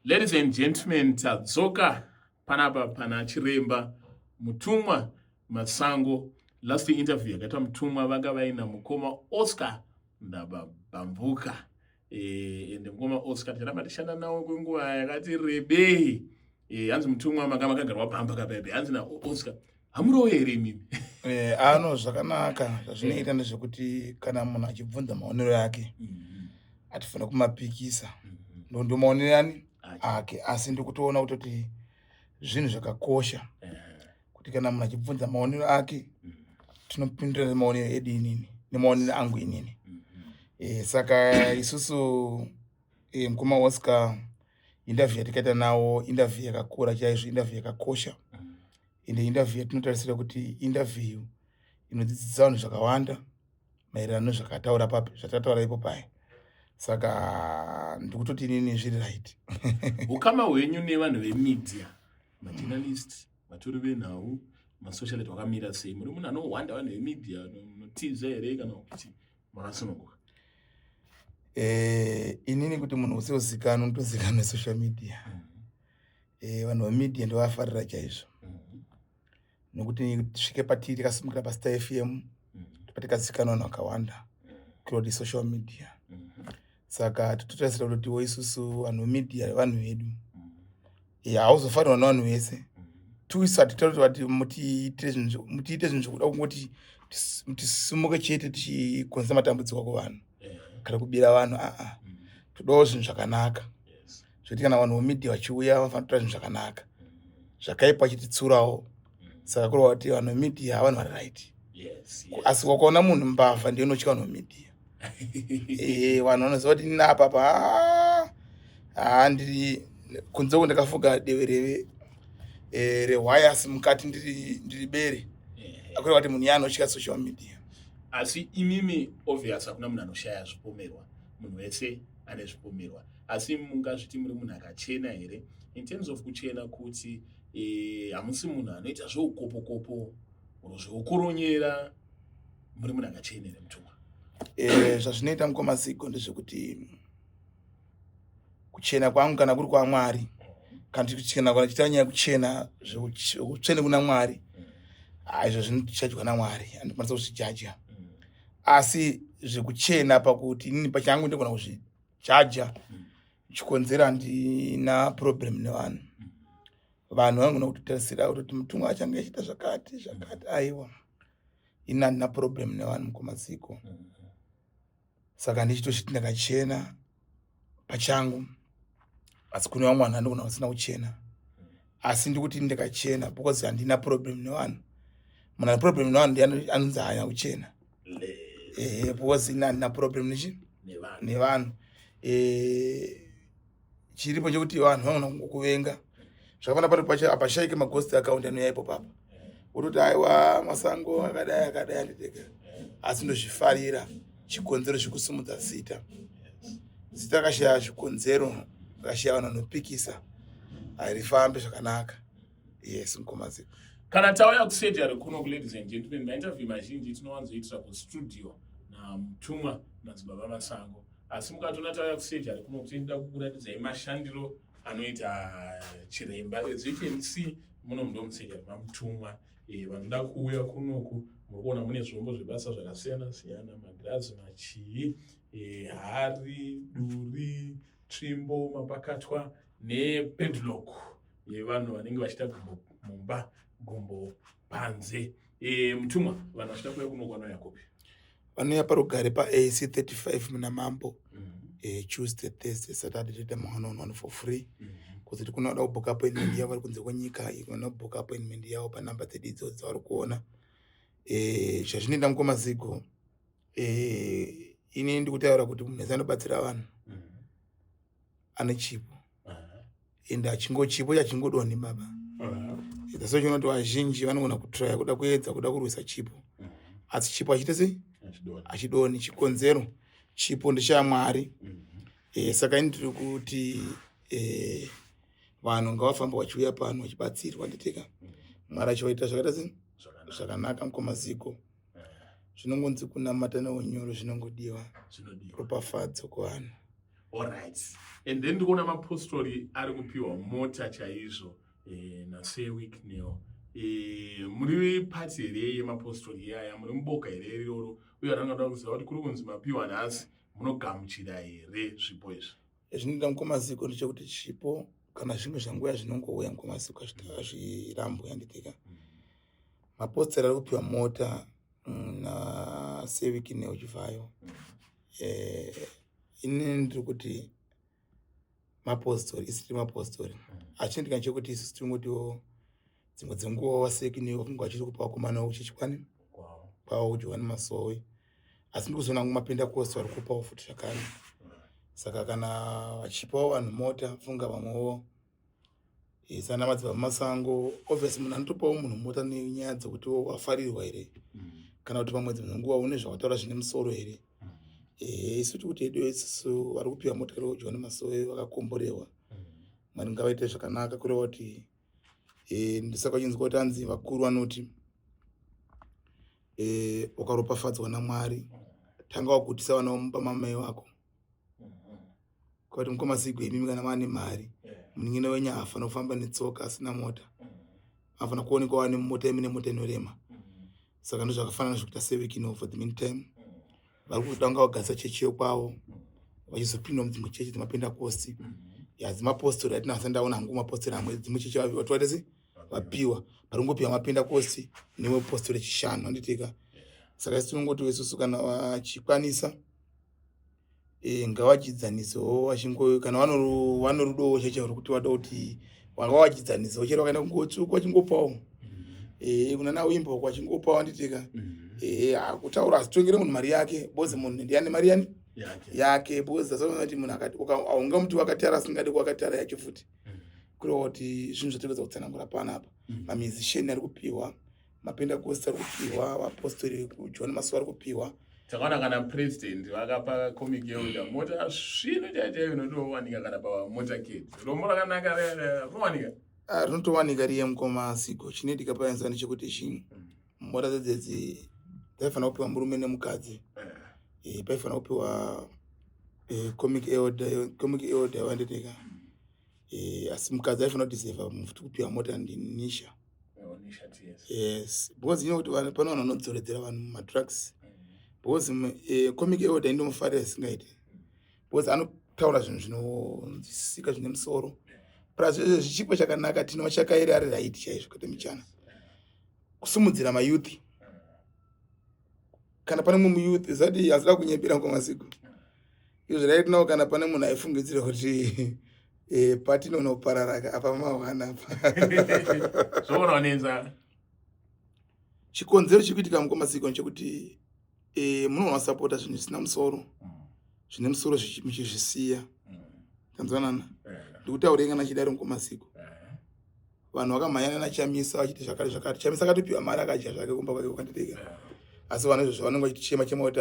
Ladies and gentlemen, tadzoka panapa pana chiremba mutumwa Masango. Last interview yakaitwa mutumwa vanga vaina mukoma Oscar Ndabambuka. Ende mukoma Oscar taramba tishanda nawo kwenguva yakati rebei. Hanzi mutumwa magama kagarwa pamba kapepe. Hanzi na Oscar hamurowo here mimi. Ano zvakanaka zvazvinoita ndezvekuti kana munhu achibvunza maonero yake atifana kumapikisa ndo maonero ani ake asi ndikutoona kuti zvinhu zvakakosha kuti kana munhu achibvunza maonero ake tinopindura nemaonero edu inini nemaonero angu inini. Saka isusu mukoma Oscar interview yatikaita nawo interview yakakura chaizvo, interview yakakosha. Inde interview yatinotarisira kuti interview inodzidzisa vanhu zvakawanda maererano nezvakataura papi zvatataura ipo pai. Saka ndikutoti inini zviri right. Ukama hwenyu nevanhu vemedia, majournalist, vatori venhau, masocialite wakamira sei? Muri munhu anohwanda vanhu vemedia, munotiza here kana kuti makasununguka? Inini kuti munhu usiozikanwa unotozikanwa nesocial media. Vanhu vemedia ndovafarira chaizvo. Nokuti svike patiri tikasimukira paStar FM patikazikanwa vanhu vakawanda kuroti social media. Saka tototarisira kuti isusu vanhu vemedia vanhu vedu hauzofanirwa navanhu vese. Tuisa titaura kuti mutiite zvinhu zvokuda kungoti tisimuke chete tichikonzera matambudziko kuvanhu kana kubira vanhu. Todawo zvinhu zvakanaka zvekuti kana vanhu vemedia vachiuya vanofanira kutora zvinhu zvakanaka, zvakaipa chititsurawo. Saka kureva kuti vanhu vemedia havanhu vari right. Asi wakaona munhu mbavha ndiye unotya vanhu vemedia. Vanhu vanoziva kuti nina apapa ndiri kunze uko ndakafuga deve rewires mukati ndiri bere. Akureva kuti munhu yaanotya social media. Asi imimi obvious hakuna munhu anoshaya zvipomerwa, munhu wese ane zvipomerwa. Asi mungazviti muri munhu akachena here in terms of kuchena kuti hamusi munhu anoita zveukopokopo zveukoronyera, muri munhu akachena here mutumwa? Zvazvinoita mukoma Zigo ndezvekuti kuchena kwangu kana kuri kwaMwari, kana kuchena kana chiita nyaya kuchena zveutsvene kuna Mwari, izvo zvinochadya naMwari andikwanisa kuzvijaja. Asi zvekuchena pakuti inini pachangu ndikona kuzvijaja chikonzera ndina problem nevanhu. Vanhu vanogona kutotarisira kuti mutumwa achange achiita zvakati aiwa ina ndina problem nevanhu mukoma Zigo. Saka ndichitochiti ndakachena pachangu, asi kune vamwe vanhu vanogona kusina kuchena. Asi ndikuti ndakachena because handina problem nevanhu. Munhu ane problem nevanhu ndiye anonzi haana kuchena. Because ina handina problem nevanhu. Chiripo chekuti vanhu vanogona kukuvenga. Zvakafanana pari pacho hapashaike maghost account anouya ipo papa. Uroti aiwa Masango akadai anditeka. Asi ndozvifarira chikonzero chekusimudza zita. Zita rakashaya chikonzero, rakashaya vanhu vanopikisa, harifambe zvakanaka. Yes, mukoma Zigo. Kana tauya kusejari kuno, ladies and gentlemen, mainterview mazhinji tinowanzoitira kustudio namutumwa nadziBaba Masango. Asi mukatona tauya kusejari kuno kuti ndida kukuratidzai mashandiro anoita chiremba. As you can see, muno ndo musejari mamutumwa. Vanoda kuuya kunoku muri kuona mune zvombo zvebasa zvakasiyana siyana, magirazi, machii, hari, duri, tsvimbo, mapakatwa nepadlock yevanhu vanenge vachida gumbo mumba, gumbo panze. Mutumwa, vanhu vachida kuuya kunoku vanouya kupi? Vanouya parugare paAC 35 muna Mambo. Tuesday, Thursday, Saturday toita one for free. Kuti kunoda kubook appointment yavo vari kunze kwenyika, kunoda kubook appointment yavo panamba dzedu idzodzo dzavari kuona. Zvazvinoita mukoma Zigo, ini ndikutaura kuti munhu wese anobatsira vanhu ane chipo. Ende chipo chachingodoni baba. That's why chinoti vazhinji vanogona kutraya kuda kuedza kuda kurwisa chipo. Asi chipo achite sei? Achidoni. Chikonzero chipo ndechamwari. Saka ini ndiri kuti vanhu ngavafamba vachiuya pano vachibatsirwa nditeka. Mwari achivaita zvakaita sei? Zvakanaka mukoma Zigo. Zvinongonzi kunamata neunyoro zvinongodiwa. Ropafadzo kuvanhu. Alright. And then ndikuona mapostori ari kupiwa mota chaizvo naSewick Neo. Muri pati here yemapostori iyaya, muri muboka here iroro, uye rangada kuziva kuti kuri kunzi mapiwa nhasi munogamuchira here zvipo izvi? Zvinoita mukomaziko ndechekuti chipo kana zvimwe zvanguya zvinongouya mukomaziko azvirambo yanditika. Mapostori ari kupiwa mota naSewick Neo Chivayo. Ini ndiri kuti mapostori isiri mapostori achiitika nechekuti isusu tingotiwo dzimwe dzenguva waSewick Neo kungwa achiri kupa vakomana uchichikwani kwawo kuti vane masowe, asi ndikuzoona mapendakositi vari kupawo futi zvakare. Saka kana vachipawo vanhu mota, funga vamwewo sana madzibaba Masango, obviously munhu anotopawo munhu mota nenyaya dzokuti wafarirwa here kana kuti pamwe dzimwe nguva une zvavataura zvine musoro here. Isu tikuti edu isusu vari kupiwa motikari kudyiwa nemasowe vakakomborewa. Mwari ngavaite zvakanaka kureva kuti ndisaka chinzwa kuti hanzi vakuru vanoti ukaropafadzwa naMwari tanga wagutisa vana vamupa mamai vako. Kwati mukomaziko imi kana vane mari munin'ina wenyu hafanira kufamba netsoka asina mota, hafanira kuonekwa wane mota imine mota inorema. Saka ndozvakafanana zvokuita Sewick Neo for the meantime vari kutanga kugadzisa chechi yokwavo vachizopinda mudzimwe chechi dzemapendakosti. Dzimapostori atina ndaona hangu mapostori amwe dzimwe chechi vatovatesi vapiwa vari kungopiwa mapendakosti nemwe postori chishanu handitika. Saka isi tinongoti isusu kana vachikwanisa ngavachidzanisewo vachingoyo kana vano rudowo cheche rwekuti vada kuti vavachidzanisewo chero vakaenda kungotsvuka vachingopawo kunana wimbo kwachingopawo handitika. Kutaura azitongere munhu mari yake bozi munhu ndiani mari yani yake bozi asati munhu akati aunga muti wakatara asingadi kwakatara yacho futi kureva kuti zvinhu zvatinoza kutsanangura panapa. Mamizisheni ari kupiwa, mapendakosti ari kupiwa, vapostori kudyiwa nemasowe ari kupiwa. Takaona kana president vakapa comic yeuda mota zvino chaichaiyo inotowanika kana pamotaketi rombo rakanaka rinowanika rinotowanika riye mukomaziko. Chinoitika paenzana nechekuti mota dzedzedzi dzaifanira kupiwa murume nemukadzi. Paifanira kupiwa comic elder wanditika. Asi mukadzi aifanira kudiseva mufuti kupiwa mota ndinisha. Yes, because you know kuti pano vanhu vanodzoredzera vanhu mumadrugs. Because comic elder indomufarira isingaiti. Because anotaura zvinhu zvinonzwisisika zvine musoro. Plus zvichipo chakanaka tinova chakairi ari right chaizvo kuti michana. Kusumudzira mayouth. Kana pane mumwe youth zati hazida kunyepera mukomaziko. Izvo right now kana pane munhu aifungidzira kuti patinonoparara apa mawana apa. Zvoona wanenza. Chikonzero chikuitika mukomaziko nchekuti munomasapota zvinhu zvisina musoro. Zvine musoro muchizvisiya. Tanzwanana. Ndikutaurei kana chidaro mukomaziko. Vanhu vakamhanyana naChamisa vachiti zvakare. Chamisa akatopiwa mari akadya zvake kumba kwake kwakandideka. Asi vanhu izvo vanenge vachichema kuti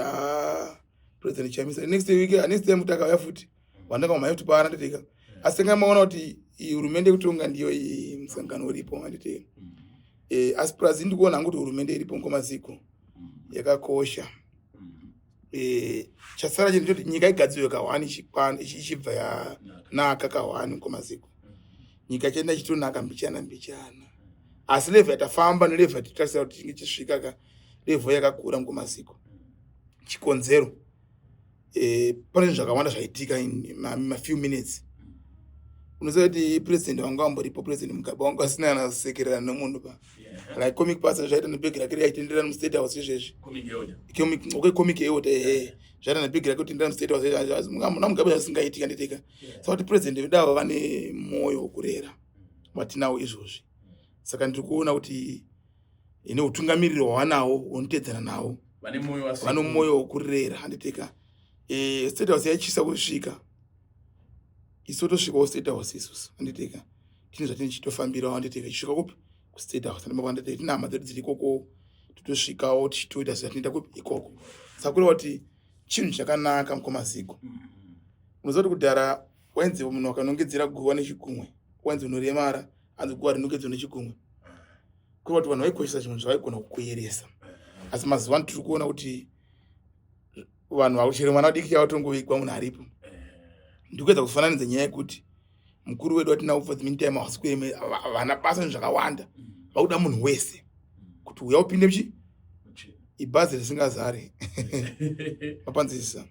President Chamisa next time utakauya futi vanenge vamhanya kuti paana ndideka. Asi ngamaona kuti hurumende kutonga ndiyo musangano uripo manditeka. Asi plus ndikuona hangu kuti hurumende iripo mukomaziko yakakosha. Chasara chinhu choti nyika igadzirwe kawani ichibva yanaka kawani mukomaziko. Nyika ichaenda ichitonaka mbichana. Asi level yatafamba nelevel yatitarisa kuti tinge tichisvika level yakakura mukomaziko. Chikonzero pane zvinhu zvakawanda zvaitika in a few minutes. Unoziva kuti president wangu amboripo, president Mugabe wangu asina anasekerera nomunhu pa. Like comic passage zvaita nebhegi rake yaitenderana mustate house izvezvi. Comic elder zvaita nebhegi rake kutendera mustate house naMugabe asingaitika nditika. Saka kuti president vedava vane mwoyo wokurera watinawo izvozvi. Saka ndiri kuona kuti ine utungamiriro hwavanawo unotedzana nawo vane mwoyo wokurera handitika. State house yaichisa kusvika isu tosvikawo state house isusu handitika. Tine zvatine chitofambirawo handitika chisvika kupi kustate house handimapandati tina hama dzedu dziri ikoko totosvikawo tichitoita zvatinoita kupi ikoko. Saka kureva kuti chinhu chakanaka mukomaziko. Unoziva kuti kudhara wainzi munhu akanongedzera guva nechigunwe wainzi unoremara hanzi guva rinongedzwa nechigunwe. Kureva kuti vanhu vaikoshesa chinhu zvavaigona kukuyeresa. Asi mazuva ano tiri kuona kuti vanhu vakuchere mwana wadiki chavatongovigwa munhu aripo. ndikuedza kufananidza nyaya yekuti mukuru wedu watinawo for the meantime hawasi vana basa nezvakawanda vakuda munhu wese kuti uya upinde muchi ibhazi risingazare mapanzisa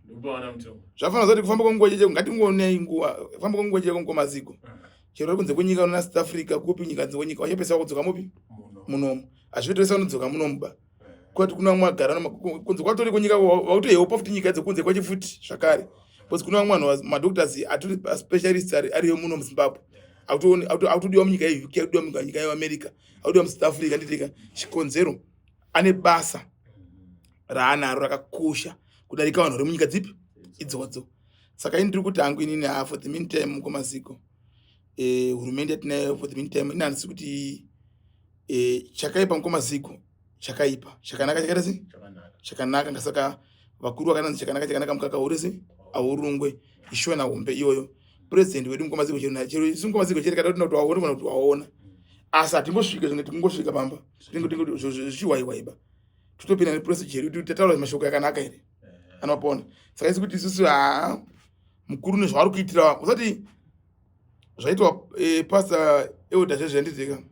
zvafanira zoti kufamba kwenguva chete ngatingonei nguva kufamba kwenguva chete konkomaziko chero kunze kwenyika una South Africa kupi nyika nzenyika wachapesa kudzoka mupi munomu azvitoisa unodzoka munomuba kwati kuna vamwe agara kunze kwatori kunyika vakutoyewopa futi nyika dzekunze kwachi futi zvakare because kuna vamwe vanhu madoctors atori specialists ariyo muno muZimbabwe autodiwa munyika yeUK autodiwa munyika yeAmerica autodiwa muSouth Africa nditika chikonzero ane basa raanaro rakakosha kudarika vanhu vari munyika dzipi idzodzo saka ini ndiri kuti hangu inini for the meantime mukomaziko hurumende yatinayo for the meantime inanzi kuti chakaipa mukomaziko chakaipa chakanaka chakati chakanaka ngasaka vakuru vakananzi chakanaka mukaka urisi aurungwe ishona hombe iyoyo president wedu mukomaziko chero isu mukomaziko chete kada kuti waone kana kuti waona asi hatimbosvika zvimwe tingosvika pamba zvichiwaiwaiba tutopinda neprocedure yedu tataura mashoko yakanaka here anopona saka isi kuti isusu mukuru nezvaari kuitira usati zvaitwa pastor elder zvezvenditika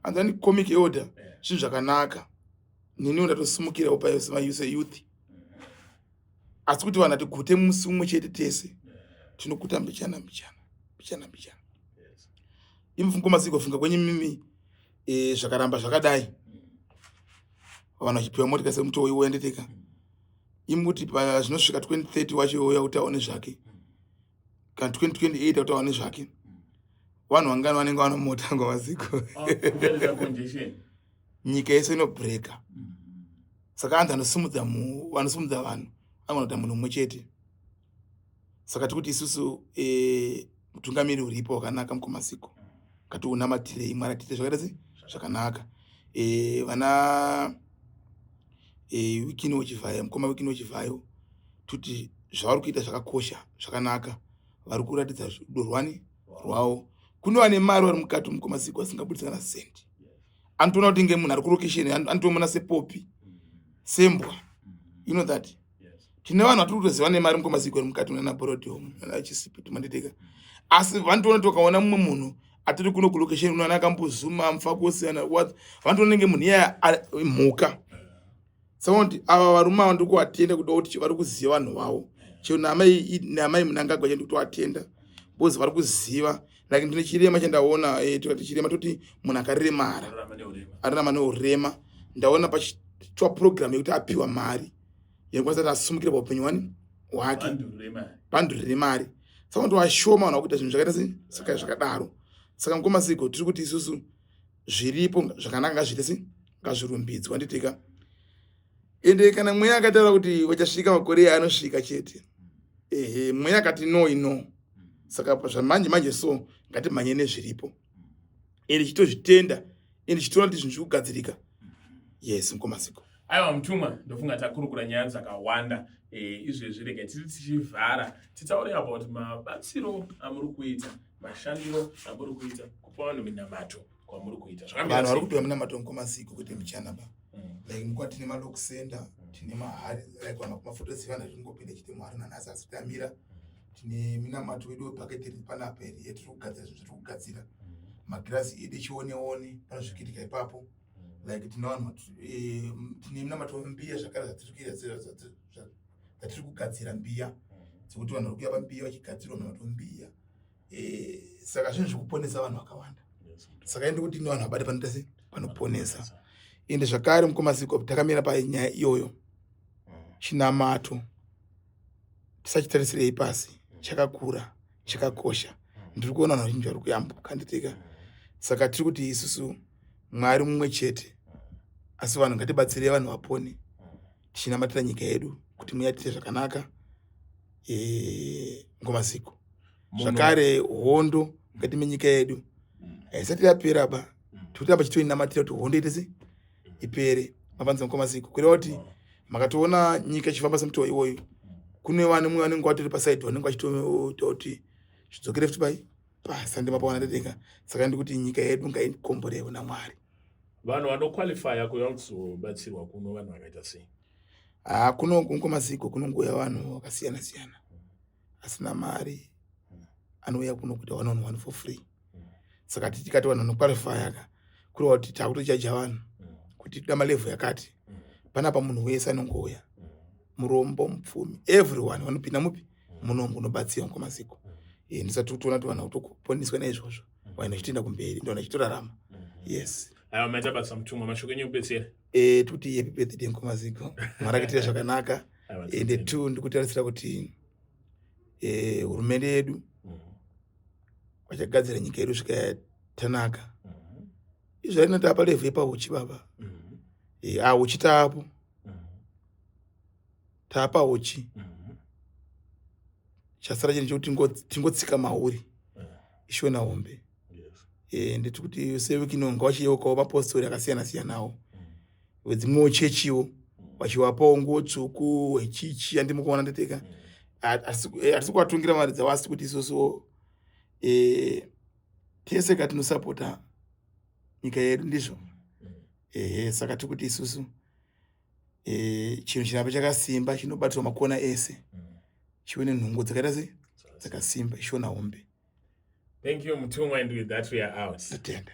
anzani comic elder zvinhu zvakanaka nini ndatosumukirawo payo youth asi kuti vanhu atigute musi umwe chete tese tinokuta mbichana imukomaziko funga kwenye mimi zvakaramba zvakadai vanhu vachipiwa motika semutoo uendetika imuti pazvinosvika 2030 wacho uya kuti aone zvake kana 2028 kuti aone zvake vanhu vangani vanenge vana mota ngomaziko nyika yese inobreka saka antu anosumudza vanhu anoda munhu mumwe chete saka tikuti isusu mutungamiri uripo wakanaka mukomaziko kati unamatirei mwari atiite zvakaita zvakanaka vana wikini wechivhayo mukoma wikini wechivhayo tuti zvavari kuita zvakakosha zvakanaka vari kuratidza rudo rwavo kunova nemari vari mukati mukomaziko asingabudisa kana sendi anotoona kuti nge munhu ari kurokesheni anotomona sepopi sembwa you know that tine vanhu vatiri kutoziva nemari mukomaziko ari mukati nana borodhom nana chisipiti manditeka asi vanotoona tokaona mumwe munhu atiri kuno kulokesheni unoana akambozuma mufakosi vanotoona nge munhu iyaya mhuka saka kuti ava varume ava ndikuvatenda kuda kuti vari kuziva vanhu vavo chero namai munangagwa chende kutovatenda bozi vari kuziva like ndine chirema chandaona tikati chirema toti munhu akaremara ararama neurema ndaona pachitwa program yekuti apiwa mari yekwanisa kuti asumukire paupenyu hwake bhandu remari saka kuti vashoma vanhu vakuita zvinhu zvakaita saka zvakadaro saka mukomaziko tiri kuti isusu zviripo zvakanaka ngazvirumbidzwa nditika ende kana mweya akataura kuti wachasvika makore anosvika chete mweya akati no saka zvamanje so ngatimhanye nezviripo ende chitozvitenda ende chitoona kuti zvinhu zvirikugadzirika yes mukomaziko aiwa mutumwa ndofunga takurukura nyaya dzakawanda izvezvi rega tiri tichivhara titaure about mabatsiro amuri kuita mashandiro amuri kuita kupa vanhu minamato kwamuri kuita vanhu vari kupiwa minamato mukomaziko kuti michanaba like mukwa tine malokusenda tine mahari like vanhu kumafotosivana zvingopinda chite muhari nanhasi asi tamira tine minamato wedu wepaketi iri panapa iri yetiri kugadzira zvinhu zviri kugadzira magirazi edu chioneone panozvikiitika ipapo like tine vanhu tine minamato wembiya zvakare zvatiri kugadzira mbiya dzekuti vanhu vari kuuya pambiya vachigadzirwa minamato wembiya saka zvinhu zvikuponesa vanhu vakawanda saka ende kuti ine vanhu vabate panotase panoponesa ende zvakare mukomaziko takamira panyaya iyoyo chinamato tisachitarisirei pasi chakakura chakakosha ndiri kuona vanhu vazhinji vari kuyambuka nditika saka tiri kuti isusu mwari mumwe chete asi vanhu ngatibatsirei vanhu vapone tichinamatira nyika yedu kuti muyatite zvakanaka mukomaziko zvakare hondo mukati menyika yedu haisati yapera ba tikuramba chitoinamatira kuti hondo itese ipere mapanza mukomaziko kureva kuti makatoona nyika ichifamba semutoo iwoyo kune vanemwe vanenge vatori pasaidi vanenge vachitoita kuti zvidzokere futi pasande mapawana dedeka saka ndikuti nyika yedu ngaikomborewo namwari vanhu vanokwalifya kuya kuzobatsirwa kuno vanhu vakaita sei kuno mukomaziko kunongouya vanhu vakasiyana siyana asina mari anouya kuno kuita 1-on-1 for free. Saka tikati vanhu vanoqualifyaka kureva kuti takutochaja vanhu kuti toda malevhu yakati. Panapa munhu wese anongouya, murombo, mupfumi, everyone vanopinda mupi munongo unobatsira Nkomaziko. Ndisati toona kuti vanhu vakutoponeswa naizvozvo, vanhu vachienda kumberi, ndo vachitorarama. Yes. Maita basa Mutumwa, mashoko enyu ekupedzisira. Tuti happy birthday Nkomaziko. Mwarakatira zvakanaka. Ende 2 ndikutarisira kuti hurumende yedu vachagadzira nyika yedu svika yatanaka. Izvo rinotapa levhu yepauchi baba. Uchi taapo. Taapa uchi. Chasara chinhu chekuti tingotsika mauri. Ishona hombe. Nditi kuti seviki inonga vachiyeukawo mapositori akasiyana-siyanawo. Wedzimwewo chechiwo vachivapawo nguo tsvuku wechichi yandimukuona ndateka. Hatisi kuvatungira mari dzavo asi kuti isusuwo tese katinosapota nyika yedu ndizvo. Saka tiri kuti isusu chinhu chinapa chakasimba chinobatirwa makona ese chive nenhungu dzakaita sei dzakasimba ishona hombe. Thank you Mutumwa, and with that we are out. Tatenda.